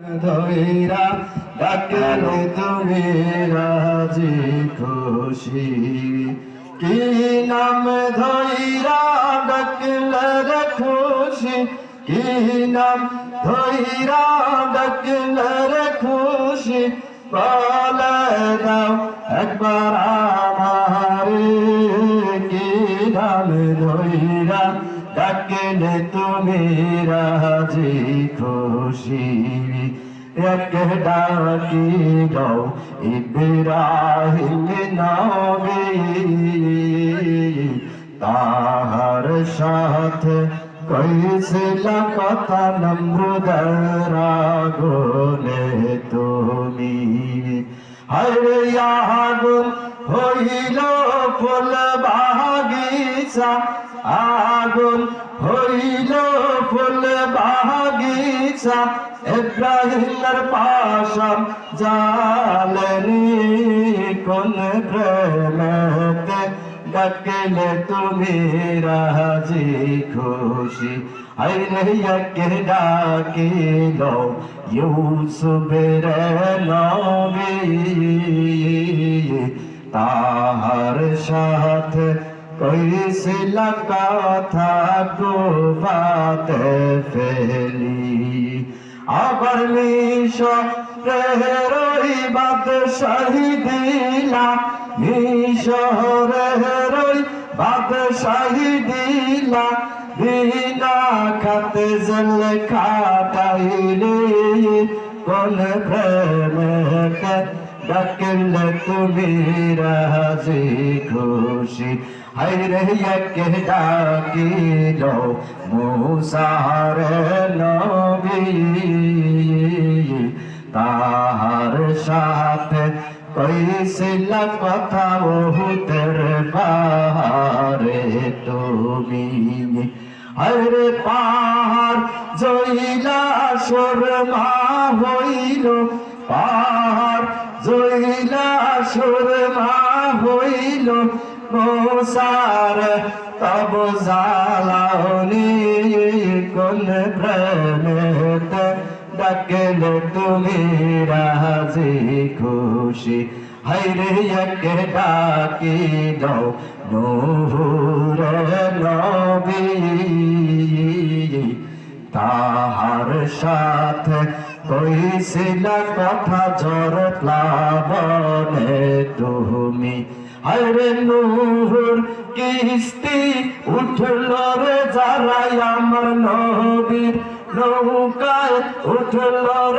ধইরা ডাকলে তুমি রাজি খুশি কি নাম ধইরা ডাকলে রে খুশি কি নাম ধইরা ডাকলে রে খুশি বলে দাও একবার আমারে কি নাম ধইরা ডাকলে তুমি রাজি খুশি এক ডাকি দাও ইব্রাহিম নবী তাহার সাথে কইছিল কথা নমরুদের আগুনে তুমি হরে আগুন হইল ফুল বাগিচা আগুন হইল ফুল বাগিচা ইব্রাহিমের পাশাম জালনি কোন প্রেমেতে ডাকলে তুমি রাজি খুশি আইরে একে ডাকিল ইউসুফের নবী তাহার সাথে কইছিল কথা গোবাতে ফেলি আবার মিশরের ওই বাদশাহী দিলা মিশরের ওই বাদশাহী দিলা বিনা খাতে জল খাটাইলে কোন প্রেমকে ডাকলে তুমি রাজি খুশি হায়রে একে ডাকিল মুসার নবী তাহার সাথে কইছিল কথা বহুতের পাহাড়ে তুমি হরে পাহাড় জইলা সুরমা হইল পাহাড় জইলা সুরমা হইল মোসার তব জালাউনি কোন প্রেমেতে ডাকলে তুমি রাজি খুশি হায়রে একে ডাকি দাও নূর নবী তাহার সাথে কইছিল কথা ঝড় প্লাবনে তুমি হায়রে নূর কিস্তি উঠল রে যারা আমার নবীর নৌকায় উঠল রে